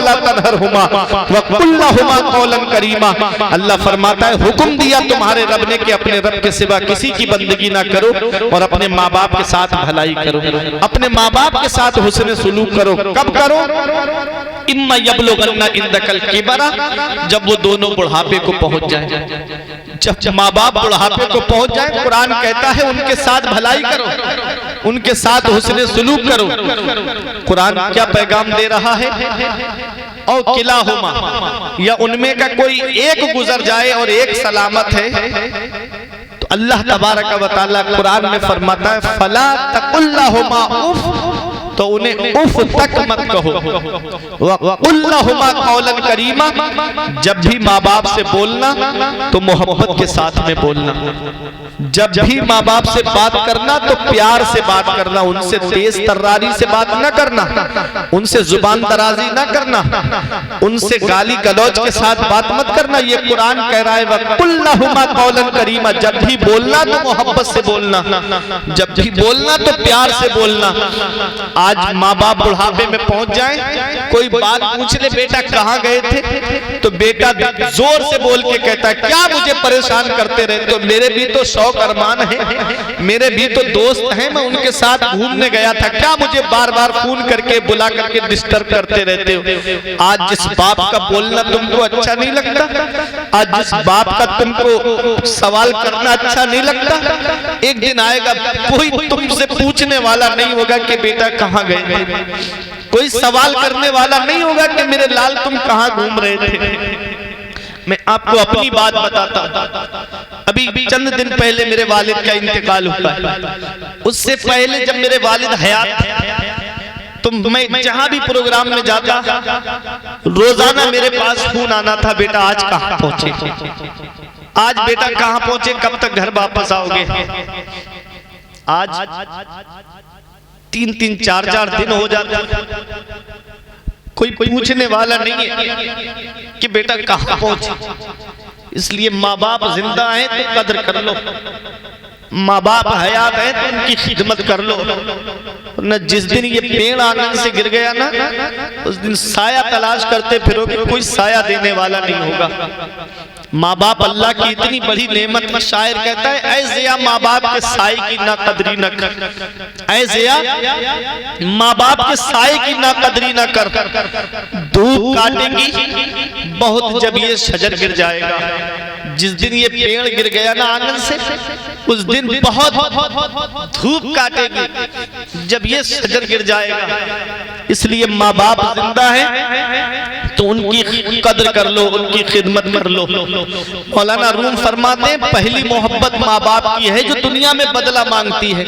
वला तनहरहुमा वक़ुल लहुमा क़ौलन करीमा। अल्लाह फरमाता है हुक्म दिया तुम्हारे रब ने कि अपने रब के सिवा किसी की बंदगी ना करो और अपने माँ बाप के साथ भलाई करो, अपने माँ बाप के साथ हुस्न सुलूक करो। कब करो? इम्मा यबलुगन्ना इंदकल किबरा, जब वो दोनों बुढ़ापे को पहुंच जाए। जब माँ बाप बुढ़ापे को पहुंच जाए, कुरान कहता है उनके साथ भलाई करो, उनके साथ हुस्न सुलूक करो। कुरान क्या पैगाम दे रहा है? और किलाहुमा, या उनमें का कोई एक गुजर जाए और एक सलामत है तो अल्लाह तबारक व तआला कुरान में फरमाता है फला तकुल लहुमा उफ, तो उन्हें उफ तक मत कहो। वक़ुल लहुमा क़ौलन करीमा, जब भी माँ बाप से बोलना तो मोहब्बत के साथ में बोलना, जब भी माँ बाप से बात करना तो प्यार से बात करना, उनसे तेज तर्रारी से बात न करना, उनसे जुबान दराजी न करना, उनसे गाली गलौज के साथ बात मत करना। ये कुरान कह रहा है वक़ुल लहुमा क़ौलन करीमा, जब भी बोलना तो मोहब्बत से बोलना, जब भी बोलना तो प्यार से बोलना। आज माँ बाप बुढ़ापे में पहुंच जाए, कोई बात पूछ ले बेटा कहाँ गए थे, तो बेटा जोर से बोल के कहता है क्या मुझे परेशान करते रहते हो, मेरे भी तो शौक अरमान है, मेरे भी तो दोस्त हैं, मैं उनके साथ घूमने गया था, क्या मुझे बार बार फोन करके बुला करके डिस्टर्ब करते रहते हो। आज जिस बाप का बोलना तुमको अच्छा नहीं लगता, आज जिस बाप का तुमको सवाल करना अच्छा नहीं लगता, एक दिन आएगा कोई तुमसे पूछने वाला नहीं होगा कि बेटा कहाँ गए थे, कोई सवाल करने वाला नहीं होगा कि मेरे लाल तुम कहाँ घूम रहे थे। मैं आपको अपनी बात बताता हूं, अभी चंद दिन पहले मेरे वालिद का इंतकाल हुआ है। उससे पहले जब मेरे वालिद हयात थे तो मैं जहां भी प्रोग्राम में जाता रोजाना मेरे पास फोन आना था, बेटा आज कहाँ पहुंचे, आज बेटा कहाँ पहुंचे, कब तक घर वापस आओगे। आज 3-3, 4-4 दिन हो जाते, कोई पूछने वाला नहीं है कि बेटा कहाँ पहुंचे। इसलिए माँ बाप जिंदा है तो कदर कर लो, माँ बाप हयात है तो उनकी खिदमत कर लो। न जिस दिन ये पेड़ आंगन से गिर गया ना, उस दिन साया तलाश करते फिरोगे, कोई साया देने वाला नहीं होगा। माँ बाप अल्लाह की इतनी बड़ी नेमत, शायर कहता है ऐ ज़िया माँ बाप के साए की ना कदरी न कर, ऐ ज़िया माँ बाप के साए की ना कदरी न कर, धूप काटेगी बहुत जब ये शजर गिर जाएगा। जिस दिन ये पेड़ गिर गया ना आंगन से, उस दिन बहुत धूप काटेगी जब ये शजर गिर जाएगा। इसलिए माँ बाप जिंदा है तो उनकी कदर कर लो, उनकी खिदमत कर लो। मौलाना रूम फरमाते हैं पहली मोहब्बत माँ बाप की है जो दुनिया में बदला मांगती है।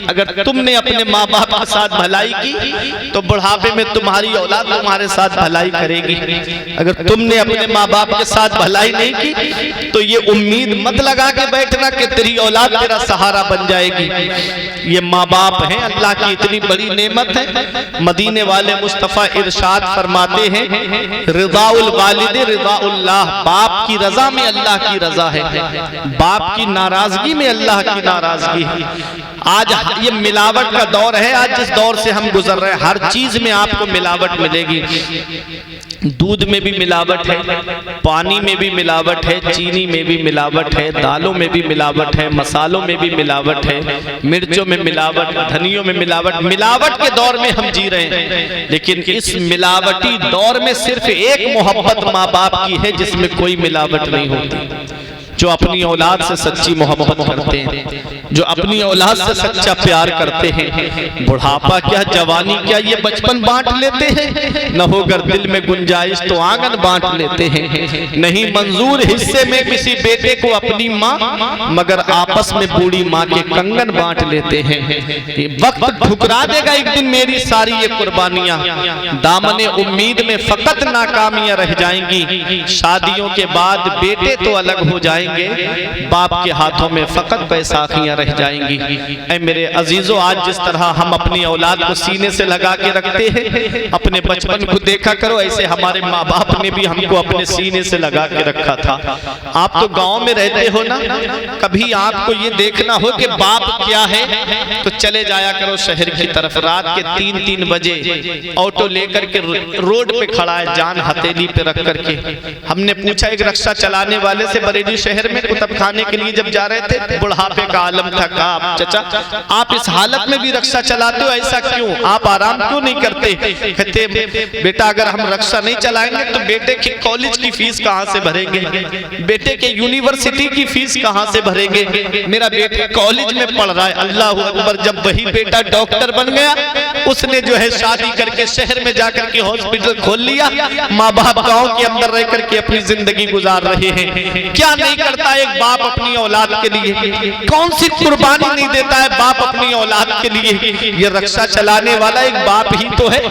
अगर तुमने अपने माँ बाप के साथ भलाई की तो बुढ़ापे में तुम्हारी औलाद तुम्हारे साथ भलाई करेगी। अगर तुमने अपने माँ बाप के साथ भलाई नहीं की तो ये उम्मीद मत लगा के बैठना कि तेरी औलाद तेरा सहारा बन जाएगी। ये माँ बाप हैं, अल्लाह की इतनी बड़ी नेमत है। मदीने वाले मुस्तफ़ा इरशाद फरमाते हैं रिज़ाउल वालिद रिज़ाउल्लाह, बाप की रजा में अल्लाह की रजा है, बाप की नाराजगी में अल्लाह की नाराजगी है। आज ये मिलावट का दौर है, आज जिस दौर से हम गुजर रहे हैं हर चीज में आपको मिलावट मिलेगी। दूध में भी मिलावट है, पानी में भी मिलावट है, चीनी में भी मिलावट है, दालों में भी मिलावट है, मसालों में भी मिलावट है, मिर्चों में मिलावट, धनियों में मिलावट। मिलावट के दौर में हम जी रहे हैं, लेकिन इस मिलावटी दौर में सिर्फ एक मोहब्बत माँ बाप की है जिसमें कोई मिलावट नहीं होती। जो अपनी औलाद से सच्ची मोहब्बत करते हैं, जो अपनी औलाद से सच्चा प्यार करते हैं, बुढ़ापा क्या जवानी क्या ये बचपन बांट लेते हैं। न होकर दिल में गुंजाइश तो आंगन बांट लेते हैं। नहीं मंजूर हिस्से में किसी बेटे को अपनी माँ, मगर आपस में बूढ़ी माँ के कंगन बांट लेते हैं। ये वक्त ठुकरा देगा एक दिन मेरी सारी ये कुर्बानियां, दामने उम्मीद में फकत नाकामियां रह जाएंगी। शादियों के बाद बेटे तो अलग हो जाएंगे, लाएंगे, बाप के हाथों में फकत बैसाखियां रह जाएंगी। ऐ मेरे अजीजों, आज जिस तरह हम अपनी औलाद को सीने से लगा के रखते हैं, अपने बचपन को देखा करो, ऐसे हमारे माँ बाप ने भी हमको अपने सीने से लगा के रखा था। आप तो गांव में रहते हो ना, कभी आपको ये देखना हो कि बाप क्या है तो चले जाया करो शहर की तरफ। रात के 3-3 बजे ऑटो लेकर के रोड पे खड़ा है, जान हथेली पे रख करके। हमने पूछा एक रिक्शा चलाने वाले से बरेली शहर में कुतब खाने के लिए जब जा रहे थे, बुढ़ापे का आलम था, कहा चाचा आप इस हालत में भी रिक्शा चलाते हो, ऐसा क्यों, आप आराम क्यों नहीं करते? कहते बेटा अगर हम रिक्शा नहीं चलाएंगे तो बेटे की कॉलेज की फीस कहाँ से भरेंगे, बेटे के यूनिवर्सिटी की फीस कहाँ से भरेंगे? मेरा बेटा कॉलेज में पढ़ रहा है। अल्लाह अकबर। जब वही बेटा डॉक्टर बन गया, उसने जो है शादी करके शहर में जाकर के हॉस्पिटल खोल लिया, माँ बाप गांव के अंदर रह करके अपनी जिंदगी गुजार रहे हैं। क्या नहीं करता एक बाप अपनी औलाद के लिए? कौन सी कुर्बानी नहीं देता है बाप अपनी औलाद के लिए? ये रिक्शा चलाने वाला एक बाप ही तो है,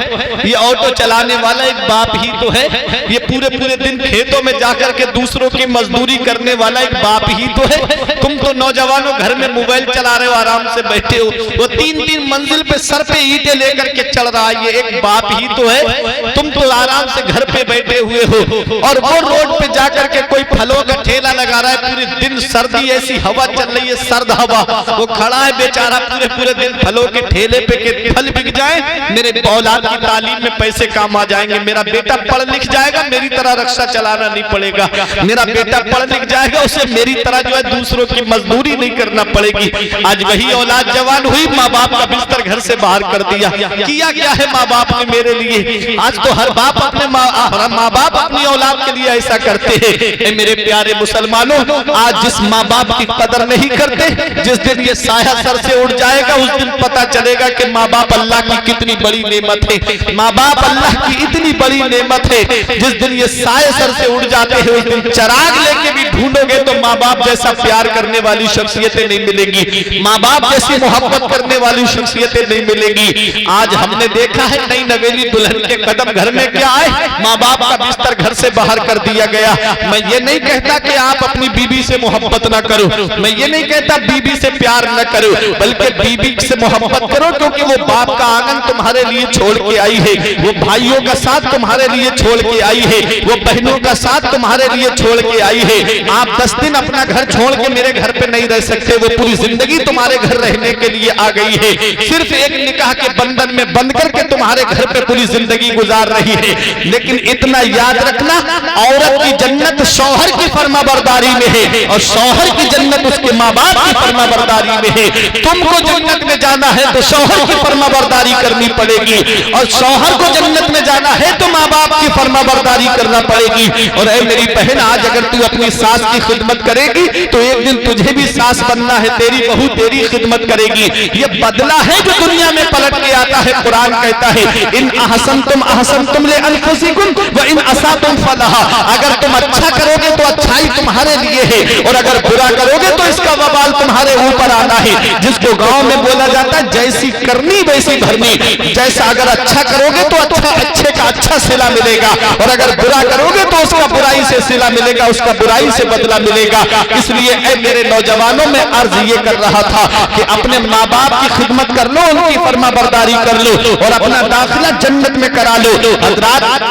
ये ऑटो चलाने वाला एक बाप ही तो है, ये पूरे दिन खेतों में जाकर के दूसरों की मजदूरी करने वाला एक बाप ही तो है। तुम तो नौजवानों घर में मोबाइल चला रहे हो, आराम से बैठे हो, वो 3-3 मंजिल पे सर पे ईंटें लेकर के चढ़ रहा है, ये एक बाप ही तो है। तुम तो आराम से घर पे बैठे हुए हो और वो रोड पे जाकर के कोई फलों का ठेला लगा रहा है, पूरे दिन सर्दी, ऐसी हवा चल रही है, सर्द हवा, वो खड़ा है बेचारा पूरे दिन फलों के ठेले पे के फल बिक जाए, मेरे औलाद की तालीम में पैसे काम आ जाएंगे, मेरा बेटा पढ़ लिख जाएगा, मेरी तरह रिक्शा चलाना नहीं पड़ेगा, मेरा बेटा पढ़ लिख जाएगा, उसे मेरी तरह जो है दूसरों की मजदूरी नहीं करना पड़ेगी। आज वही औलाद जवान हुई, माँ बाप का बिस्तर घर से बाहर कर दिया। किया क्या है माँ बाप ने मेरे लिए? आज तो हर बाप अपने माँ बाप अपनी औलाद के लिए ऐसा करते हैं। मेरे प्यारे मुसलमानों, आज जिस माँ बाप की कदर नहीं करते, जिस दिन ये साया सर से उड़ जाएगा, उस दिन पता चलेगा कि माँ बाप अल्लाह की कितनी बड़ी नेमत है। माँ बाप अल्लाह की इतनी बड़ी नेमत है। जिस दिन ये साए सर से उड़ जाते हैं, उस दिन चिराग लेके भी ढूंढोगे तो माँ बाप जैसा प्यार करने वाली शख्सियतें नहीं मिलेंगी, माँ बाप जैसी मोहब्बत करने वाली शख्सियतें नहीं मिलेंगी। आज हमने देखा है नई नवेली दुल्हन के कदम घर में क्या है, माँ बाप का बिस्तर घर से बाहर कर दिया गया। मैं ये नहीं कहता कि आप अपनी बीबी से मोहब्बत ना करो, मैं ये नहीं कहता बीबी से प्यार न करो, बल्कि बीबी से मोहब्बत करो, क्योंकि वो बाप का आंगन तुम्हारे लिए छोड़ के आई है, वो भाइयों का साथ तुम्हारे लिए छोड़ के आई है, वो बहनों का साथ तुम्हारे लिए छोड़ के आई है। आप 10 दिन अपना घर छोड़ के मेरे घर पे नहीं रह सकते, वो पूरी जिंदगी तुम्हारे घर रहने के लिए आ गई है, सिर्फ एक निकाह के बंधन में बंध करके तुम्हारे घर पे पूरी जिंदगी गुजार रही है। लेकिन इतना याद रखना, औरत की जन्नत शौहर की फरमाबरदारी में है और शौहर की जन्नत उसके माँ बाप की फरमाबरदारी में है। तुमको जन्नत में जाना है तो शौहर की फरमाबरदारी करनी पड़ेगी, और शौहर को जन्नत में जाना है तो माँ बाप की फरमाबरदारी करना पड़ेगी। और ऐ मेरी बहन, आज अगर तू अपनी सास की खिदमत करेगी तो एक दिन तुझे भी सास बनना है, तेरी बहू तेरी खिदमत करेगी। ये बदला है जो दुनिया में पलट के आता है। कुरान कहता है इन अहसनतुम ले अनफुसिकुम व इन असातुम फलहा। अगर तुम अच्छा करोगे तो अच्छाई तुम्हारे लिए है, और अगर बुरा करोगे तो इसका वबाल तुम्हारे ऊपर आना है। जिसको गांव में बोला जाता है जैसी करनी वैसी भरनी, जैसा अगर अच्छा करोगे तो अच्छे का अच्छा सिला मिलेगा, और अगर बुरा करोगे तो उसका बुराई से सिला मिलेगा, उसका बुराई से बदला मिलेगा। इसलिए ऐ मेरे नौजवानों में अर्ज ये कर रहा था कि अपने माँ बाप की खिदमत कर लो, उनकी फरमाबरदारी कर लो और अपना दाखिला जन्नत में करा लो। हज़रात,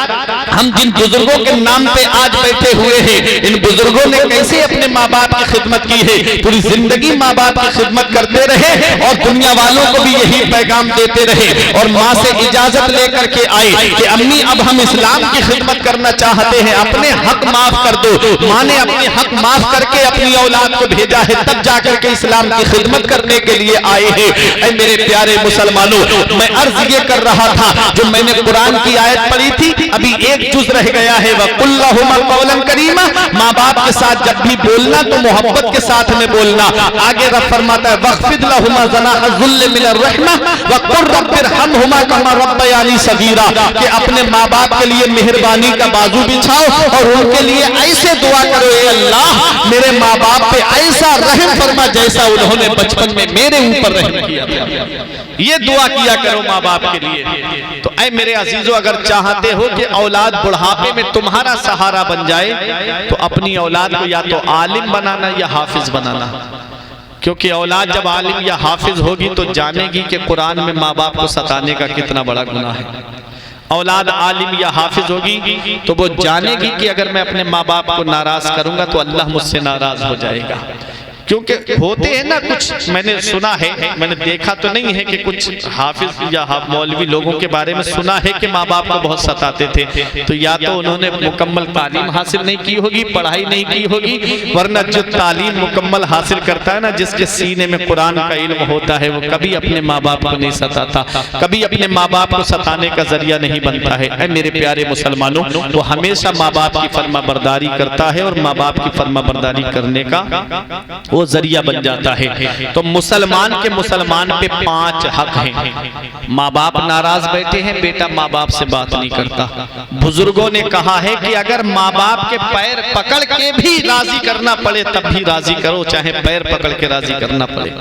हम जिन बुजुर्गों के नाम पे आज बैठे हुए हैं, इन बुजुर्गों ने कैसे अपने माँ बाप की खिदमत की है, पूरी जिंदगी माँ बाप की खिदमत करते रहे और दुनिया वालों को भी यही पैगाम देते रहे, और माँ से इजाजत लेकर के आए कि अम्मी अब हम इस्लाम की खिदमत करना चाहते हैं, अपने हक माफ कर दो। माँ ने अपने हक माफ करके अपनी औलाद को भेजा है, तब जाकर के इस्लाम की खिदमत करने के लिए आए हैं। ऐ मेरे प्यारे मुसलमानों, मैं अर्ज ये कर रहा था, जो मैंने कुरान की आयत पढ़ी थी, अभी एक जुज रह गया है, वक़ुल लहुमा क़ौलन करीमा। माँ बाप के साथ जब भी बोलना तो मोहब्बत के साथ में बोलना। आगे रब फरमाता है वख़्फ़िद लहुमा ज़नाह ज़ुल्ल मिनर रहमा वक़ुल रब्बिरहमहुमा कमा रब्बयानी सगीरा, कि अपने माँ बाप के लिए मेहरबानी का बाजू बिछाओ और उनके लिए ऐसे दुआ करो, ए अल्लाह मेरे माँ बाप पे ऐसा रहम फरमा जैसा उन्होंने बचपन में मेरे ऊपर रहम किया था। ये दुआ किया करो माँ बाप के लिए। तो ऐ मेरे अजीजों, अगर चाहते हो कि औलाद औलाद बुढ़ापे में तुम्हारा सहारा बन जाए तो अपनी औलाद को या तो आलिम बनाना या हाफिज बनाना, क्योंकि औलाद जब आलिम या हाफिज होगी तो जानेगी कि कुरान में माँ बाप को सताने का कितना बड़ा गुनाह है। औलाद आलिम या हाफिज होगी तो वो जानेगी कि अगर मैं अपने माँ बाप को नाराज करूंगा तो अल्लाह मुझसे नाराज हो जाएगा। क्योंकि होते हैं ना कुछ, मैंने सुना है, मैंने देखा तो नहीं है कि कुछ हाफिज या मौलवी लोगों के बारे में सुना है कि माँ बाप को बहुत सताते थे, तो या तो उन्होंने मुकम्मल तालीम हासिल नहीं की होगी, पढ़ाई नहीं की होगी, वरना जो तालीम मुकम्मल हासिल करता है ना, जिसके सीने में कुरान का इल्म होता है, वो कभी अपने माँ बाप को नहीं सताता, कभी अपने माँ बाप को सताने का जरिया नहीं बनता है। ऐ मेरे प्यारे मुसलमानों, वो हमेशा माँ बाप की फर्मा बरदारी करता है और माँ बाप की फर्मा बरदारी करने का वो जरिया बन जाता है। तो मुसलमान के मुसलमान पे 5 हक हैं। माँ बाप नाराज बैठे हैं, बेटा माँ बाप से बात नहीं करता। बुजुर्गों ने कहा है कि अगर माँ बाप के पैर पकड़ के भी राजी करना पड़े तब भी राजी करो, चाहे पैर पकड़ के राजी करना पड़े।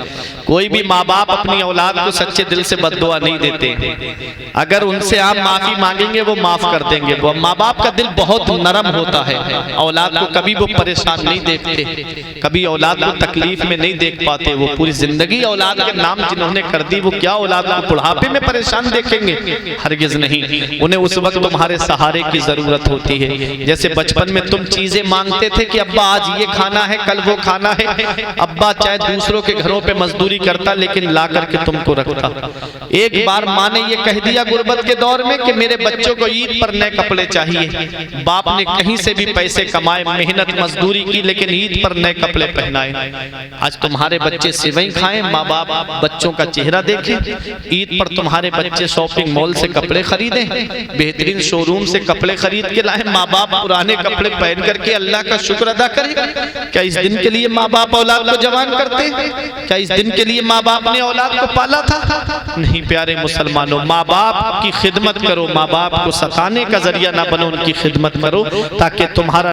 कोई भी माँ बाप अपनी औलाद को सच्चे दिल से बद्दुआ नहीं देते। अगर उनसे आप माफी मांगेंगे वो माफ कर देंगे। वो माँ बाप का दिल बहुत नरम होता है, औलाद को कभी वो परेशान नहीं देखते, कभी औलाद को तकलीफ में नहीं देख पाते। वो पूरी जिंदगी औलाद के नाम जिन्होंने कर दी, वो क्या औलाद को बुढ़ापे में परेशान देखेंगे? हरगिज नहीं। उन्हें उस वक्त तुम्हारे सहारे की जरूरत होती है। जैसे बचपन में तुम चीजें मांगते थे कि अब्बा आज ये खाना है, कल वो खाना है, अब्बा चाहे दूसरों के घरों पे मजदूरी करता लेकिन ला करके तुमको रखता। एक बार माँ ने ये कह दिया गुर्बत के दौर में कि मेरे बच्चों को ईद पर नए कपड़े चाहिए। बाप ने कहीं से भी पैसे कमाए, मेहनत मजदूरी की, लेकिन ईद पर नए कपड़े पहनाए। आज तुम्हारे बच्चे सिवई खाएं, माँ बाप बच्चों का चेहरा देखें। ईद पर तुम्हारे बच्चे शॉपिंग मॉल से कपड़े खरीदें, बेहतरीन शोरूम से कपड़े खरीद के लाए, माँ बाप पुराने कपड़े पहन करके अल्लाह का शुक्र अदा करें। क्या इस दिन के लिए माँ बाप औलाद को जवान करते? क्या इस दिन के लिए माँ बाप ने औलाद को पाला था? नहीं प्यारे मुसलमानों, माँ बाप की खिदमत करो, माँ बाप को सताने का जरिया ना बनो, उनकी खिदमत करो ताकि तुम्हारा